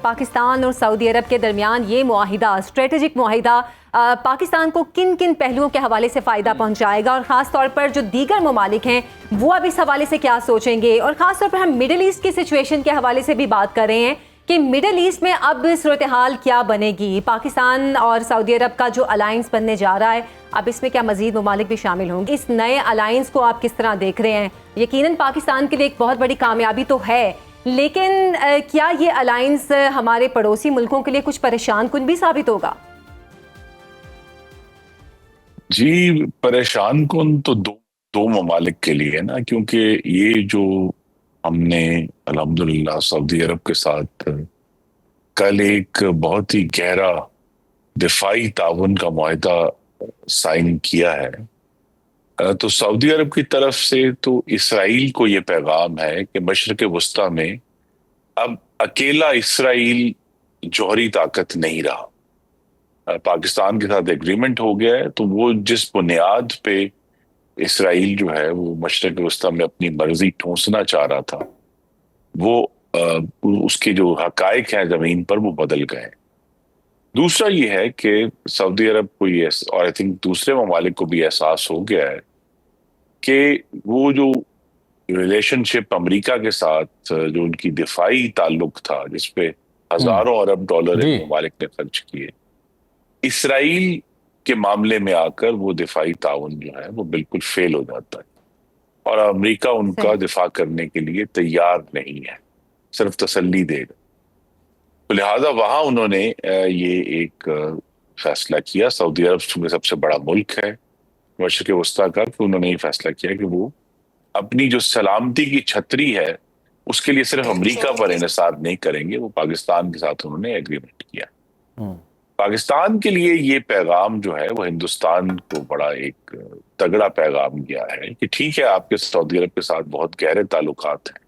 پاکستان اور سعودی عرب کے درمیان یہ معاہدہ، اسٹریٹجک معاہدہ، پاکستان کو کن کن پہلوؤں کے حوالے سے فائدہ پہنچائے گا، اور خاص طور پر جو دیگر ممالک ہیں وہ اب اس حوالے سے کیا سوچیں گے؟ اور خاص طور پر ہم مڈل ایسٹ کی سچویشن کے حوالے سے بھی بات کر رہے ہیں کہ مڈل ایسٹ میں اب صورتحال کیا بنے گی؟ پاکستان اور سعودی عرب کا جو الائنس بننے جا رہا ہے، اب اس میں کیا مزید ممالک بھی شامل ہوں گے؟ اس نئے الائنس کو آپ کس طرح دیکھ رہے ہیں؟ یقیناً پاکستان کے لیے ایک بہت بڑی کامیابی تو ہے، لیکن کیا یہ الائنس ہمارے پڑوسی ملکوں کے لیے کچھ پریشان کن بھی ثابت ہوگا؟ جی، پریشان کن تو دو ممالک کے لیے نا، کیونکہ یہ جو ہم نے الحمدللہ سعودی عرب کے ساتھ کل ایک بہت ہی گہرا دفاعی تعاون کا معاہدہ سائن کیا ہے، تو سعودی عرب کی طرف سے تو اسرائیل کو یہ پیغام ہے کہ مشرق وسطیٰ میں اب اکیلا اسرائیل جوہری طاقت نہیں رہا۔ پاکستان کے ساتھ ایگریمنٹ ہو گیا ہے، تو وہ جس بنیاد پہ اسرائیل جو ہے وہ مشرق وسطیٰ میں اپنی مرضی ٹھونسنا چاہ رہا تھا، وہ اس کے جو حقائق ہیں زمین پر وہ بدل گئے۔ دوسرا یہ ہے کہ سعودی عرب کو یہ، اور آئی تھنک دوسرے ممالک کو بھی احساس ہو گیا ہے کہ وہ جو ریلیشن شپ امریکہ کے ساتھ جو ان کی دفاعی تعلق تھا، جس پہ ہزاروں ارب ڈالر ان ممالک نے خرچ کیے، اسرائیل کے معاملے میں آ کر وہ دفاعی تعاون جو ہے وہ بالکل فیل ہو جاتا ہے، اور امریکہ ان کا دفاع کرنے کے لیے تیار نہیں ہے، صرف تسلی دے گا۔ تو لہٰذا وہاں انہوں نے یہ ایک فیصلہ کیا، سعودی عرب چونکہ سب سے بڑا ملک ہے مشرق وسطیٰ کا، کہ انہوں نے یہ فیصلہ کیا کہ وہ اپنی جو سلامتی کی چھتری ہے اس کے لیے صرف امریکہ پر انحصار نہیں کریں گے، وہ پاکستان کے ساتھ انہوں نے ایگریمنٹ کیا۔ پاکستان کے لیے یہ پیغام جو ہے وہ ہندوستان کو بڑا ایک تگڑا پیغام گیا ہے کہ ٹھیک ہے، آپ کے سعودی عرب کے ساتھ بہت گہرے تعلقات ہیں،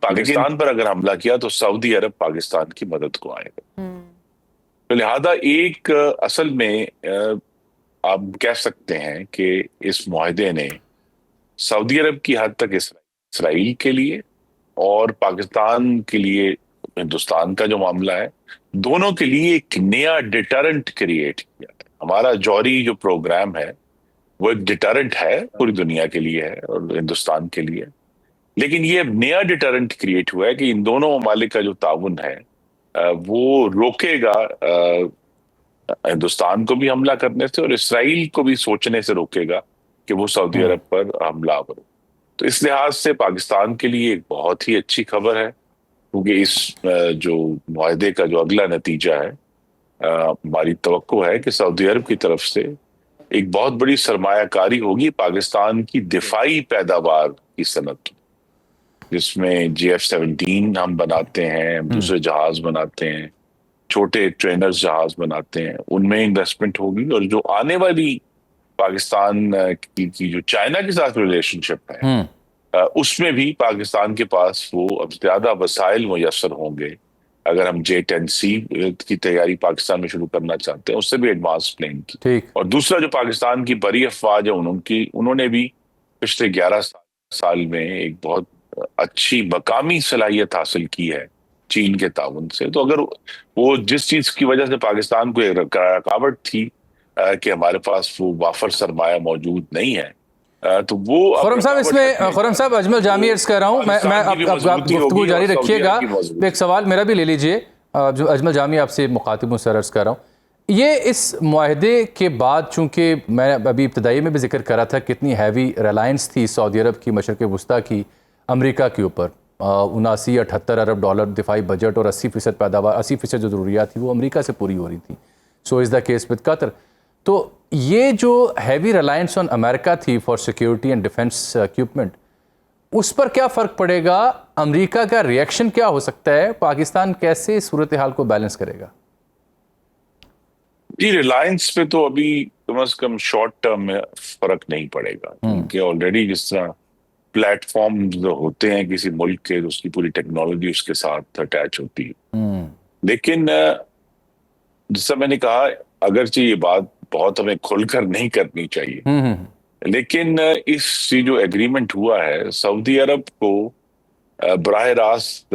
پاکستان پر اگر حملہ کیا تو سعودی عرب پاکستان کی مدد کو آئے گا۔ تو لہذا ایک اصل میں آپ کہہ سکتے ہیں کہ اس معاہدے نے سعودی عرب کی حد تک اسرائیل کے لیے اور پاکستان کے لیے ہندوستان کا جو معاملہ ہے، دونوں کے لیے ایک نیا ڈیٹرنٹ کریٹ کیا ہے۔ ہمارا جوہری جو پروگرام ہے وہ ایک ڈیٹرنٹ ہے، پوری دنیا کے لیے ہے اور ہندوستان کے لیے، لیکن یہ نیا ڈیٹرنٹ کریٹ ہوا ہے کہ ان دونوں ممالک کا جو تعاون ہے وہ روکے گا ہندوستان کو بھی حملہ کرنے سے، اور اسرائیل کو بھی سوچنے سے روکے گا کہ وہ سعودی عرب پر حملہ کرے۔ تو اس لحاظ سے پاکستان کے لیے ایک بہت ہی اچھی خبر ہے، کیونکہ اس جو معاہدے کا جو اگلا نتیجہ ہے، ہماری توقع ہے کہ سعودی عرب کی طرف سے ایک بہت بڑی سرمایہ کاری ہوگی پاکستان کی دفاعی پیداوار کی صنعت، جس میں GF-17 ہم بناتے ہیں، دوسرے جہاز بناتے ہیں، چھوٹے ٹرینرز جہاز بناتے ہیں، ان میں انویسٹمنٹ ہوگی، اور جو آنے والی پاکستان کی جو چائنا کے ساتھ ریلیشن شپ ہے، اس میں بھی پاکستان کے پاس وہ اب زیادہ وسائل میسر ہوں گے۔ اگر ہم J-10C کی تیاری پاکستان میں شروع کرنا چاہتے ہیں، اس سے بھی ایڈوانس پلین کی، اور دوسرا جو پاکستان کی بڑی افواج ہے انہوں نے بھی پچھلے 11 سال میں ایک بہت اچھی مقامی صلاحیت حاصل کی ہے چین کے تعاون سے۔ تو اگر وہ جس چیز کی وجہ سے پاکستان کو ایک رکاوٹ تھی کہ ہمارے پاس وہ وافر سرمایہ موجود نہیں ہے، تو وہ خرم صاحب، اس میں خرم صاحب اجمل جامی عرض کر رہا ہوں، میں آپ گفتگو جاری رکھیے گا، ایک سوال میرا بھی لے لیجئے، جو اجمل جامی آپ سے مخاطبوں سے عرض کر رہا ہوں، یہ اس معاہدے کے بعد، چونکہ میں ابھی ابتدائی میں بھی ذکر کر رہا تھا کتنی ہیوی ریلائنس تھی سعودی عرب کی مشرق وسطیٰ کی امریکہ کے اوپر، 79-78 ارب ڈالر دفاعی بجٹ اور 80% پیداوار، 80% جو ضروریات تھی وہ امریکہ سے پوری ہو رہی تھی، سو از دا کیس وتھ قطر۔ تو یہ جو ہیوی ریلائنس آن امریکہ تھی for security and defence equipment, اس پر کیا فرق پڑے گا؟ امریکہ کا ریئیکشن کیا ہو سکتا ہے؟ پاکستان کیسے صورتحال کو بیلنس کرے گا؟ جی، ریلائنس پہ تو ابھی کم از کم شارٹ ٹرم میں فرق نہیں پڑے گا، کیونکہ آلریڈی جس طرح پلیٹ فارم جو ہوتے ہیں کسی ملک کے، اس کی پوری ٹیکنالوجی اس کے ساتھ اٹیچ ہوتی ہے۔ لیکن جیسا میں نے کہا، اگرچہ یہ بات بہت ہمیں کھل کر نہیں کرنی چاہیے، لیکن اس جو ایگریمنٹ ہوا ہے، سعودی عرب کو براہ راست